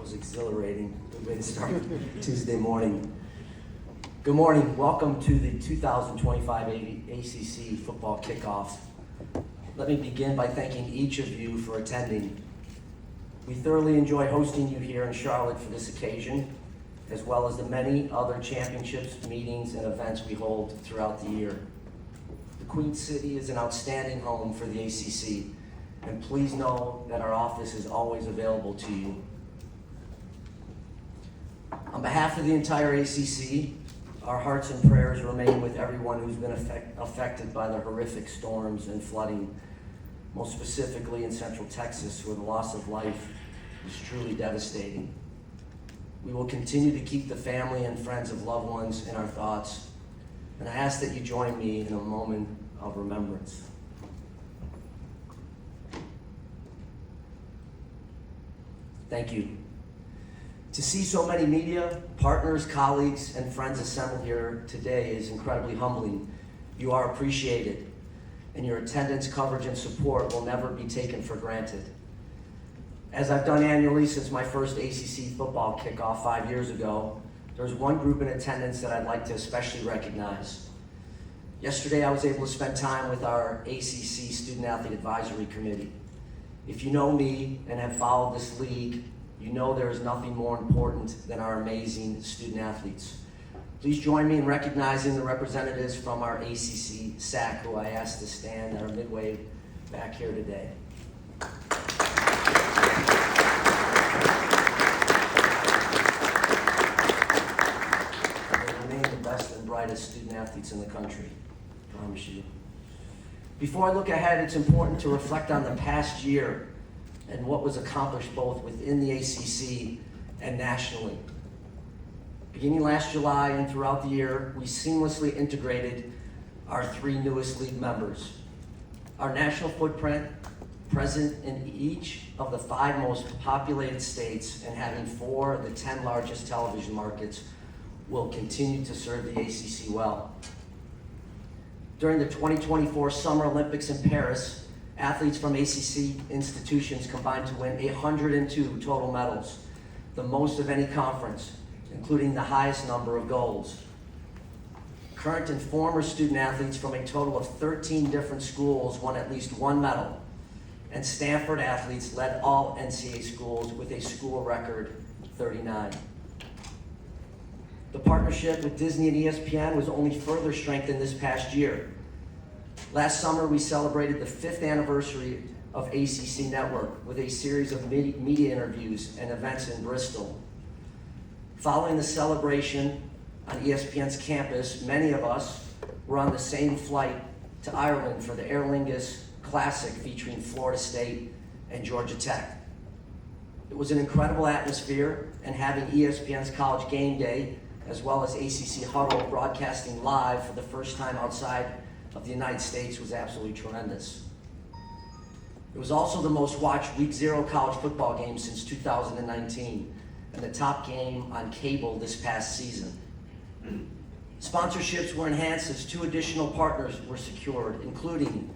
was exhilarating. Good way to start Tuesday morning. Good morning. Welcome to the 2025 ACC Football Kickoff. Let me begin by thanking each of you for attending. We thoroughly enjoy hosting you here in Charlotte for this occasion, as well as the many other championships, meetings, and events we hold throughout the year. The Queen City is an outstanding home for the ACC, and please know that our office is always available to you. On behalf of the entire ACC, our hearts and prayers remain with everyone who's been affected by the horrific storms and flooding, most specifically in Central Texas, where the loss of life is truly devastating. We will continue to keep the family and friends of loved ones in our thoughts, and I ask that you join me in a moment of remembrance. Thank you. To see so many media, partners, colleagues, and friends assembled here today is incredibly humbling. You are appreciated, and your attendance, coverage, and support will never be taken for granted. As I've done annually since my first ACC football kickoff 5 years ago, there's one group in attendance that I'd like to especially recognize. Yesterday, I was able to spend time with our ACC Student Athlete Advisory Committee. If you know me and have followed this league, you know there is nothing more important than our amazing student athletes. Please join me in recognizing the representatives from our ACC SAC, who I asked to stand at our midway back here today. They remain the best and brightest student athletes in the country, I promise you. Before I look ahead, it's important to reflect on the past year and what was accomplished both within the ACC and nationally. Beginning last July and throughout the year, we seamlessly integrated our 3 newest league members. Our national footprint, present in each of the 5 most populated states and having 4 of the 10 largest television markets, will continue to serve the ACC well. During the 2024 Summer Olympics in Paris, athletes from ACC institutions combined to win 102 total medals, the most of any conference, including the highest number of golds. Current and former student athletes from a total of 13 different schools won at least 1 medal, and Stanford athletes led all NCAA schools with a school record 39. The partnership with Disney and ESPN was only further strengthened this past year. Last summer, we celebrated the 5th anniversary of ACC Network with a series of media interviews and events in Bristol. Following the celebration on ESPN's campus, many of us were on the same flight to Ireland for the Aer Lingus Classic featuring Florida State and Georgia Tech. It was an incredible atmosphere, and having ESPN's College Game Day as well as ACC Huddle broadcasting live for the first time outside of the United States was absolutely tremendous. It was also the most watched Week 0 college football game since 2019, and the top game on cable this past season. Sponsorships were enhanced as 2 additional partners were secured, including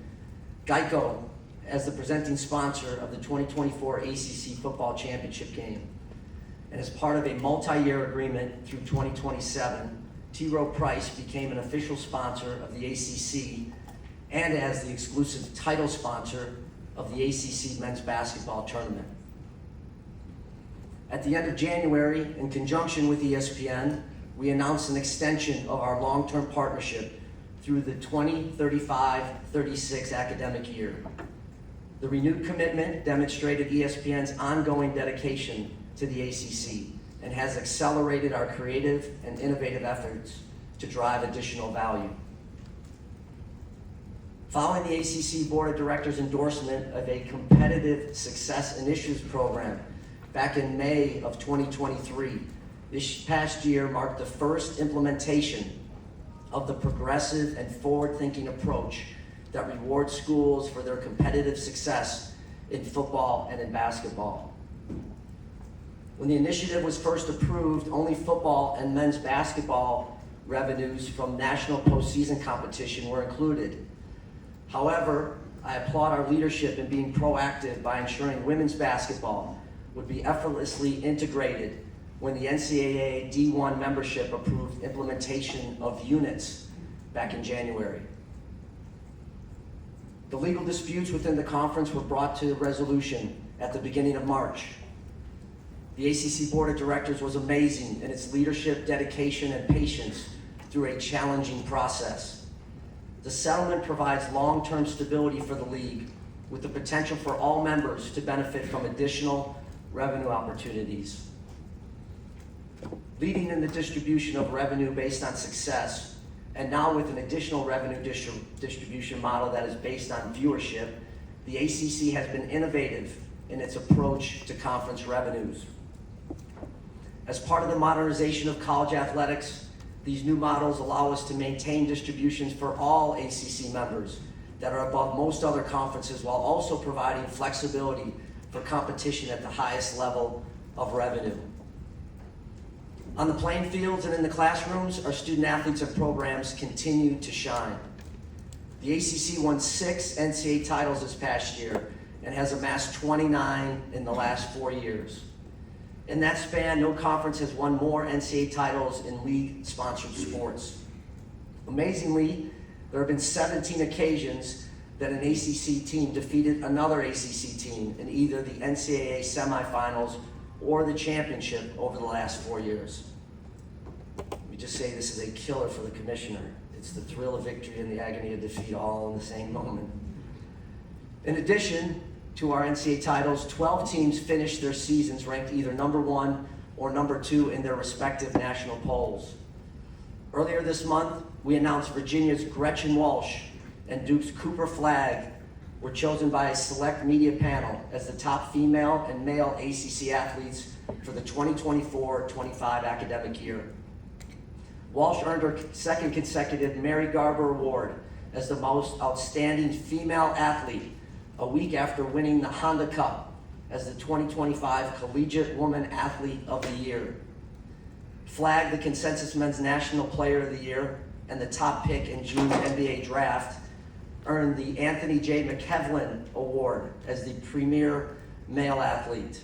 Geico as the presenting sponsor of the 2024 ACC Football Championship game. And as part of a multi-year agreement through 2027, T. Rowe Price became an official sponsor of the ACC and as the exclusive title sponsor of the ACC men's basketball tournament. At the end of January, in conjunction with ESPN, we announced an extension of our long-term partnership through the 2035-36 academic year. The renewed commitment demonstrated ESPN's ongoing dedication to the ACC and has accelerated our creative and innovative efforts to drive additional value. Following the ACC Board of Directors' endorsement of a competitive success initiatives program back in May of 2023, this past year marked the first implementation of the progressive and forward-thinking approach that rewards schools for their competitive success in football and in basketball. When the initiative was first approved, only football and men's basketball revenues from national postseason competition were included. However, I applaud our leadership in being proactive by ensuring women's basketball, would be effortlessly integrated when the NCAA D1 membership approved implementation of units back in January. The legal disputes within the conference were brought to resolution at the beginning of March. The ACC Board of Directors was amazing in its leadership, dedication, and patience through a challenging process. The settlement provides long-term stability for the league, with the potential for all members to benefit from additional revenue opportunities. Leading in the distribution of revenue based on success, and now with an additional revenue distribution model that is based on viewership, the ACC has been innovative in its approach to conference revenues. As part of the modernization of college athletics, these new models allow us to maintain distributions for all ACC members that are above most other conferences, while also providing flexibility for competition at the highest level of revenue. On the playing fields and in the classrooms, our student athletes and programs continue to shine. The ACC won 6 NCAA titles this past year and has amassed 29 in the last 4 years. In that span, no conference has won more NCAA titles in league-sponsored sports. Amazingly, there have been 17 occasions that an ACC team defeated another ACC team in either the NCAA semifinals or the championship over the last 4 years. We just say this is a killer for the commissioner. It's the thrill of victory and the agony of defeat all in the same moment. In addition to our NCAA titles, 12 teams finished their seasons ranked either number 1 or number 2 in their respective national polls. Earlier this month, we announced Virginia's Gretchen Walsh and Duke's Cooper Flagg were chosen by a select media panel as the top female and male ACC athletes for the 2024-25 academic year. Walsh earned her second consecutive Mary Garber Award as the most outstanding female athlete a week after winning the Honda Cup as the 2025 Collegiate Woman Athlete of the Year. Flagg, the consensus men's national player of the year and the top pick in June's NBA draft, earned the Anthony J. McKevlin Award as the premier male athlete.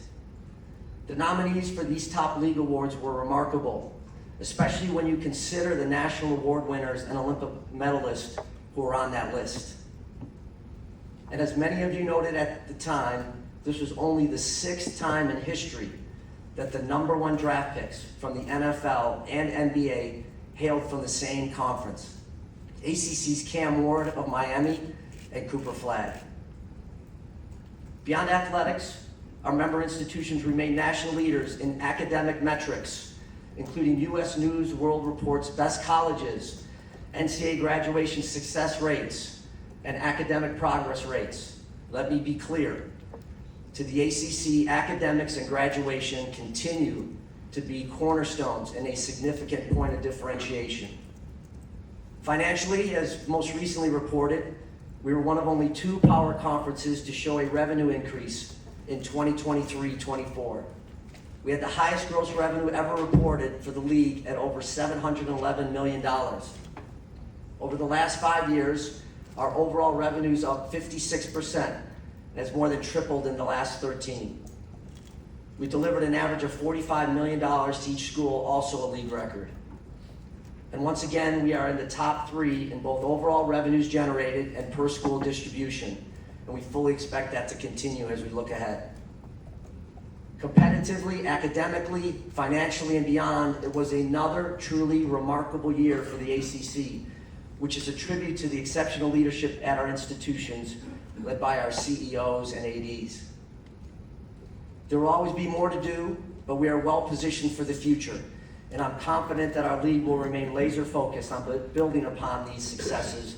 The nominees for these top league awards were remarkable, especially when you consider the national award winners and Olympic medalists who are on that list. And as many of you noted at the time, this was only the 6th time in history that the number 1 draft picks from the NFL and NBA hailed from the same conference. ACC's Cam Ward of Miami and Cooper Flagg. Beyond athletics, our member institutions remain national leaders in academic metrics, including U.S. News World Report's best colleges, NCAA graduation success rates, and academic progress rates. Let me be clear. To the ACC, academics and graduation continue to be cornerstones and a significant point of differentiation. Financially, as most recently reported, we were one of only 2 power conferences to show a revenue increase in 2023-24. We had the highest gross revenue ever reported for the league at over $711 million. Over the last 5 years, our overall revenue is up 56% and has more than tripled in the last 13. We delivered an average of $45 million to each school, also a league record. And once again, we are in the top 3 in both overall revenues generated and per school distribution, and we fully expect that to continue as we look ahead. Competitively, academically, financially, and beyond, it was another truly remarkable year for the ACC, which is a tribute to the exceptional leadership at our institutions, led by our CEOs and ADs. There will always be more to do, but we are well positioned for the future. And I'm confident that our league will remain laser focused on building upon these successes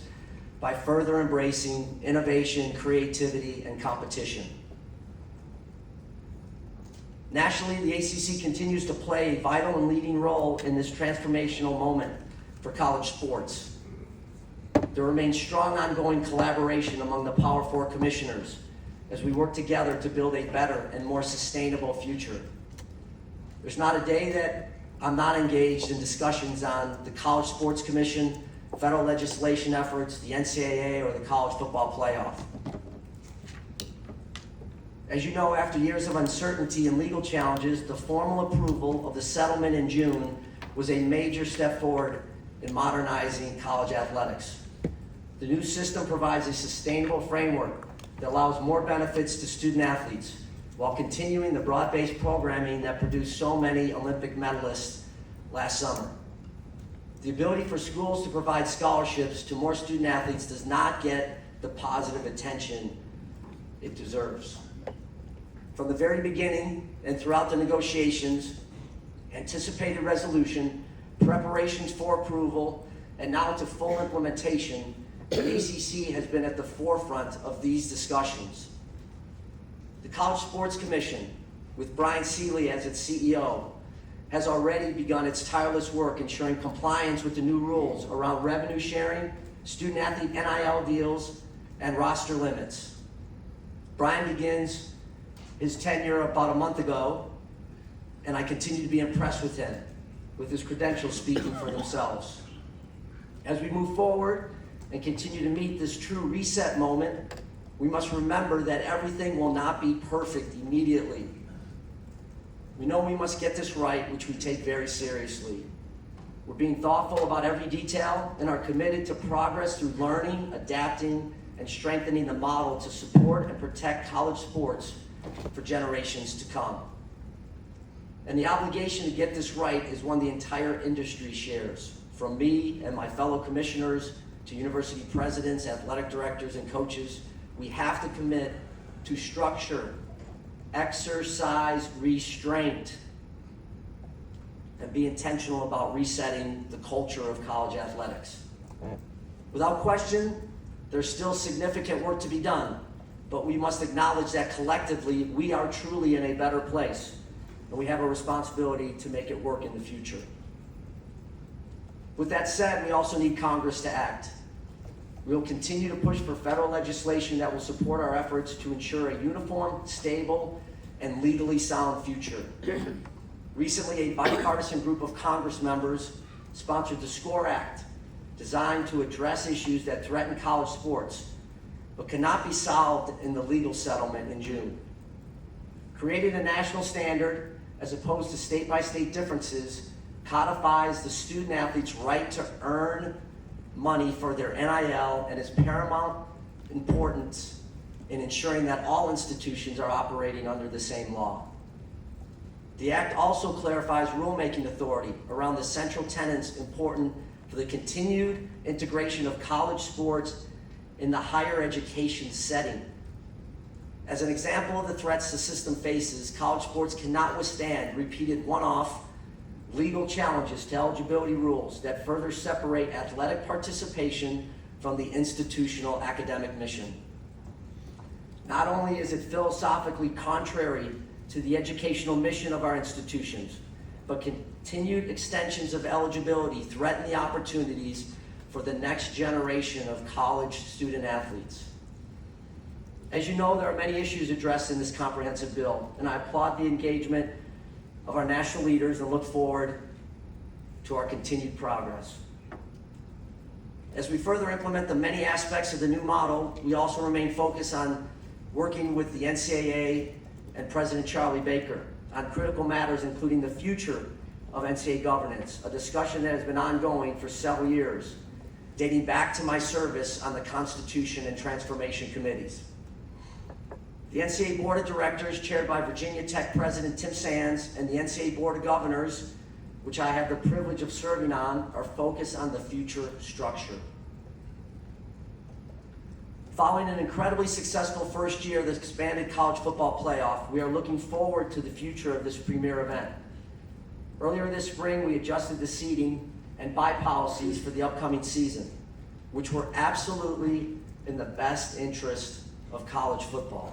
by further embracing innovation, creativity, and competition. Nationally, the ACC continues to play a vital and leading role in this transformational moment for college sports. There remains strong ongoing collaboration among the Power 4 commissioners as we work together to build a better and more sustainable future. There's not a day that I'm not engaged in discussions on the College Sports Commission, federal legislation efforts, the NCAA, or the college football playoff. As you know, after years of uncertainty and legal challenges, the formal approval of the settlement in June was a major step forward in modernizing college athletics. The new system provides a sustainable framework that allows more benefits to student athletes while continuing the broad-based programming that produced so many Olympic medalists last summer. The ability for schools to provide scholarships to more student athletes does not get the positive attention it deserves. From the very beginning and throughout the negotiations, anticipated resolution, preparations for approval, and now to full implementation, the ACC has been at the forefront of these discussions. The College Sports Commission, with Brian Seeley as its CEO, has already begun its tireless work ensuring compliance with the new rules around revenue sharing, student-athlete NIL deals, and roster limits. Brian begins his tenure about a month ago, and I continue to be impressed with him, with his credentials speaking for themselves. As we move forward and continue to meet this true reset moment, we must remember that everything will not be perfect immediately. We know we must get this right, which we take very seriously. We're being thoughtful about every detail and are committed to progress through learning, adapting, and strengthening the model to support and protect college sports for generations to come. And the obligation to get this right is one the entire industry shares, from me and my fellow commissioners to university presidents, athletic directors, and coaches. We have to commit to structure, exercise restraint, and be intentional about resetting the culture of college athletics. Without question, there's still significant work to be done, but we must acknowledge that collectively we are truly in a better place, and we have a responsibility to make it work in the future. With that said, we also need Congress to act. We will continue to push for federal legislation that will support our efforts to ensure a uniform, stable, and legally sound future. Recently, a bipartisan group of Congress members sponsored the SCORE Act, designed to address issues that threaten college sports, but cannot be solved in the legal settlement in June. Creating a national standard, as opposed to state-by-state differences, codifies the student athlete's right to earn money for their NIL and is paramount importance in ensuring that all institutions are operating under the same law. The Act also clarifies rulemaking authority around the central tenets important for the continued integration of college sports in the higher education setting. As an example of the threats the system faces, college sports cannot withstand repeated one-off legal challenges to eligibility rules that further separate athletic participation from the institutional academic mission. Not only is it philosophically contrary to the educational mission of our institutions, but continued extensions of eligibility threaten the opportunities for the next generation of college student athletes. As you know, there are many issues addressed in this comprehensive bill, and I applaud the engagement of our national leaders and look forward to our continued progress. As we further implement the many aspects of the new model, we also remain focused on working with the NCAA and President Charlie Baker on critical matters including the future of NCAA governance, a discussion that has been ongoing for several years, dating back to my service on the Constitution and Transformation Committees. The NCAA Board of Directors, chaired by Virginia Tech President Tim Sands, and the NCAA Board of Governors, which I have the privilege of serving on, are focused on the future structure. Following an incredibly successful first year of the expanded college football playoff, we are looking forward to the future of this premier event. Earlier this spring, we adjusted the seating and bye policies for the upcoming season, which were absolutely in the best interest of college football.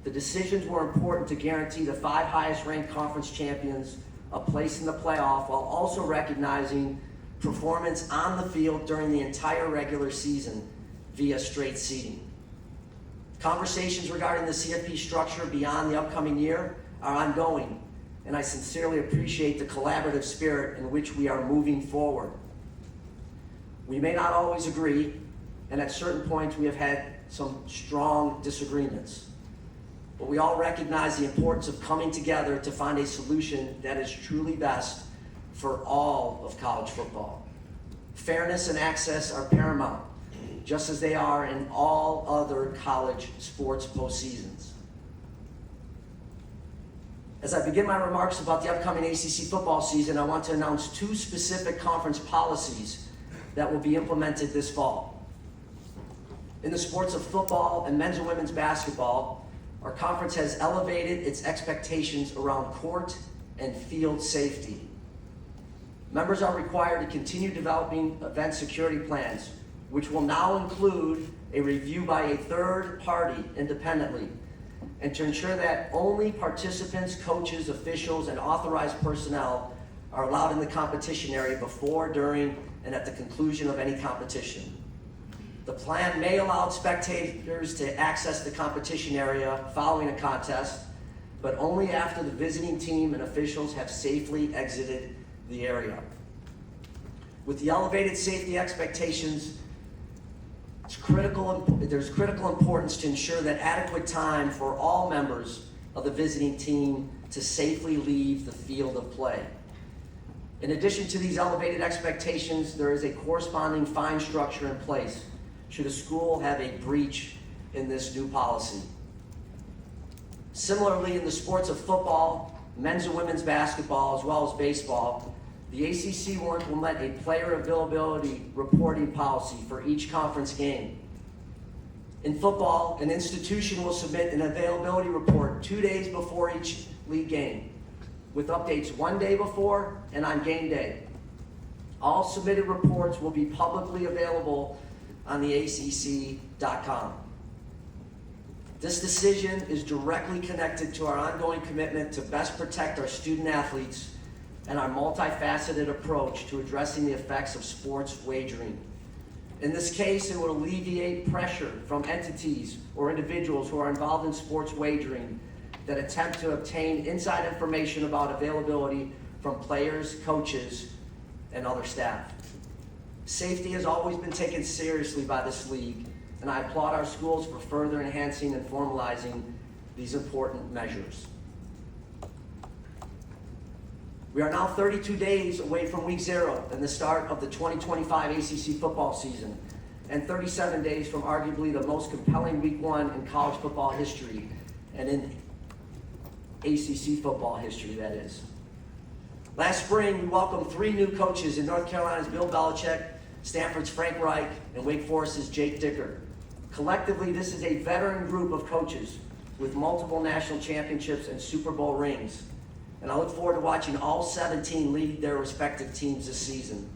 The decisions were important to guarantee the 5 highest-ranked conference champions a place in the playoff while also recognizing performance on the field during the entire regular season via straight seeding. Conversations regarding the CFP structure beyond the upcoming year are ongoing, and I sincerely appreciate the collaborative spirit in which we are moving forward. We may not always agree, and at certain points we have had some strong disagreements. but we all recognize the importance of coming together to find a solution that is truly best for all of college football. Fairness and access are paramount, just as they are in all other college sports postseasons. As I begin my remarks about the upcoming ACC football season, I want to announce two specific conference policies that will be implemented this fall. In the sports of football and men's and women's basketball, our conference has elevated its expectations around court and field safety. Members are required to continue developing event security plans, which will now include a review by a third party independently, and to ensure that only participants, coaches, officials, and authorized personnel are allowed in the competition area before, during, and at the conclusion of any competition. The plan may allow spectators to access the competition area following a contest, but only after the visiting team and officials have safely exited the area. With the elevated safety expectations, there's critical importance to ensure that adequate time for all members of the visiting team to safely leave the field of play. In addition to these elevated expectations, there is a corresponding fine structure in place should a school have a breach in this new policy. Similarly, in the sports of football, men's and women's basketball, as well as baseball, the ACC will implement a player availability reporting policy for each conference game. In football, an institution will submit an availability report 2 days before each league game, with updates 1 day before and on game day. All submitted reports will be publicly available on the ACC.com. This decision is directly connected to our ongoing commitment to best protect our student athletes and our multifaceted approach to addressing the effects of sports wagering. In this case, it will alleviate pressure from entities or individuals who are involved in sports wagering that attempt to obtain inside information about availability from players, coaches, and other staff. Safety has always been taken seriously by this league, and I applaud our schools for further enhancing and formalizing these important measures. We are now 32 days away from week 0 and the start of the 2025 ACC football season, and 37 days from arguably the most compelling week 1 in college football history, and in ACC football history, that is. Last spring, we welcomed 3 new coaches in North Carolina's Bill Belichick, Stanford's Frank Reich, and Wake Forest's Jake Dicker. Collectively, this is a veteran group of coaches with multiple national championships and Super Bowl rings. And I look forward to watching all 17 lead their respective teams this season.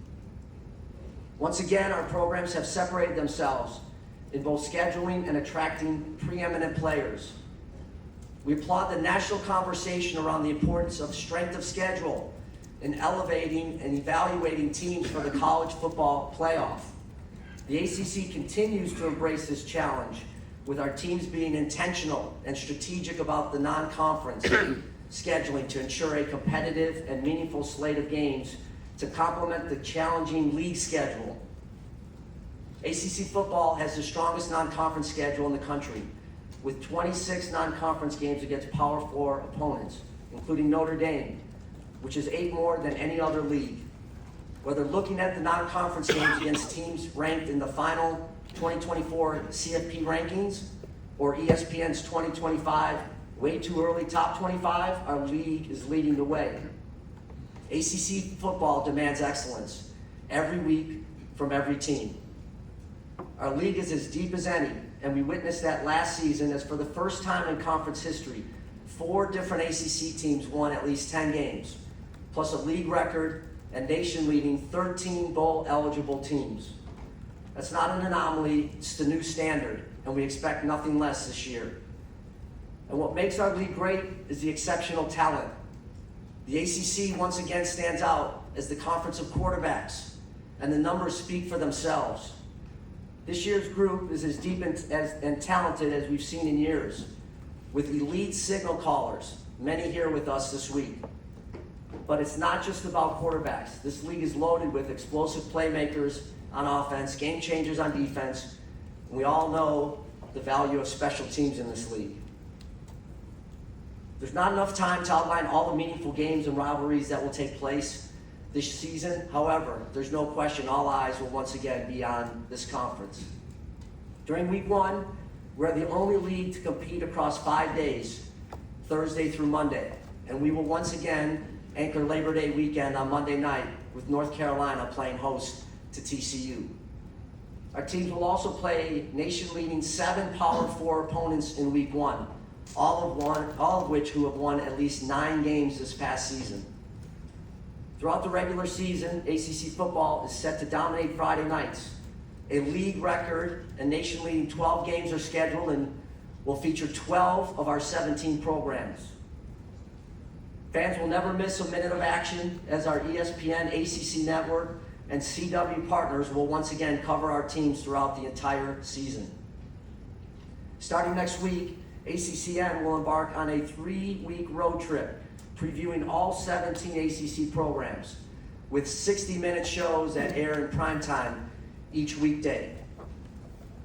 Once again, our programs have separated themselves in both scheduling and attracting preeminent players. We applaud the national conversation around the importance of strength of schedule in elevating and evaluating teams for the college football playoff. The ACC continues to embrace this challenge, with our teams being intentional and strategic about the non-conference scheduling to ensure a competitive and meaningful slate of games to complement the challenging league schedule. ACC football has the strongest non-conference schedule in the country, with 26 non-conference games against Power 4 opponents, including Notre Dame, which is 8 more than any other league. Whether looking at the non-conference games against teams ranked in the final 2024 CFP rankings or ESPN's 2025 way too early top 25, our league is leading the way. ACC football demands excellence every week from every team. Our league is as deep as any, and we witnessed that last season as for the first time in conference history, 4 different ACC teams won at least 10 games, plus a league record and nation-leading 13 bowl-eligible teams. That's not an anomaly, it's the new standard, and we expect nothing less this year. And what makes our league great is the exceptional talent. The ACC once again stands out as the conference of quarterbacks, and the numbers speak for themselves. This year's group is as deep and talented as we've seen in years, with elite signal callers, many here with us this week. But it's not just about quarterbacks. This league is loaded with explosive playmakers on offense, game changers on defense, and we all know the value of special teams in this league. There's not enough time to outline all the meaningful games and rivalries that will take place this season. However, there's no question all eyes will once again be on this conference. During week one, we're the only league to compete across 5 days, Thursday through Monday, and we will once again anchor Labor Day weekend on Monday night with North Carolina playing host to TCU. Our teams will also play nation-leading 7 Power 4 opponents in week one, all of which who have won at least 9 games this past season. Throughout the regular season, ACC football is set to dominate Friday nights. A league record and nation-leading 12 games are scheduled and will feature 12 of our 17 programs. Fans will never miss a minute of action as our ESPN, ACC Network, and CW partners will once again cover our teams throughout the entire season. Starting next week, ACCN will embark on a 3-week road trip previewing all 17 ACC programs with 60-minute shows that air in primetime each weekday.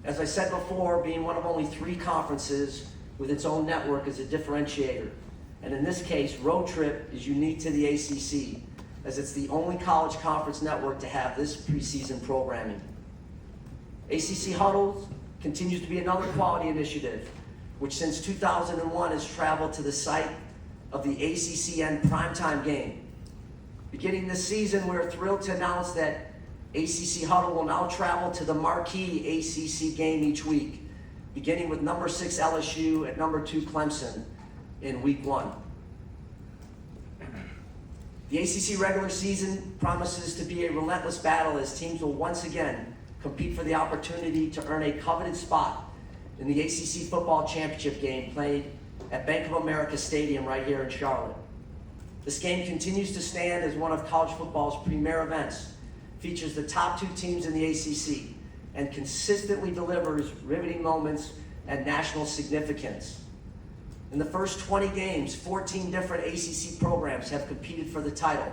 As I said before, being one of only 3 conferences with its own network is a differentiator. And in this case, Road Trip is unique to the ACC, as it's the only college conference network to have this preseason programming. ACC Huddles continues to be another quality initiative, which since 2001 has traveled to the site of the ACCN primetime game. Beginning this season, we're thrilled to announce that ACC Huddle will now travel to the marquee ACC game each week, beginning with number 6 LSU and number 2 Clemson in week 1. The ACC regular season promises to be a relentless battle as teams will once again compete for the opportunity to earn a coveted spot in the ACC football championship game played at Bank of America Stadium right here in Charlotte. This game continues to stand as one of college football's premier events, features the top 2 teams in the ACC, and consistently delivers riveting moments and national significance. In the first 20 games, 14 different ACC programs have competed for the title,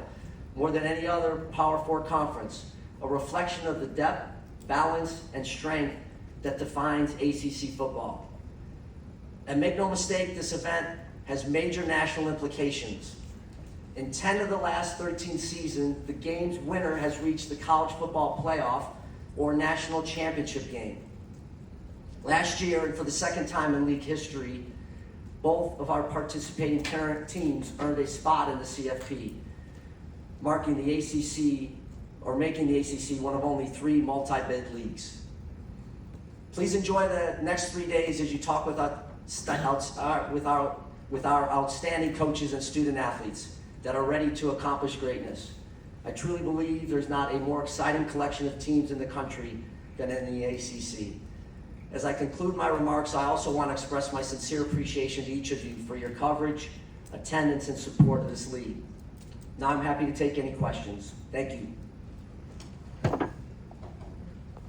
more than any other Power 4 conference, a reflection of the depth, balance, and strength that defines ACC football. And make no mistake, this event has major national implications. In 10 of the last 13 seasons, the game's winner has reached the college football playoff or national championship game. Last year, and for the second time in league history, both of our participating parent teams earned a spot in the CFP, making the ACC one of only 3 multi-bid leagues. Please enjoy the next 3 days as you talk with our outstanding coaches and student athletes that are ready to accomplish greatness. I truly believe there's not a more exciting collection of teams in the country than in the ACC. As I conclude my remarks, I also want to express my sincere appreciation to each of you for your coverage, attendance, and support of this league. Now I'm happy to take any questions. Thank you.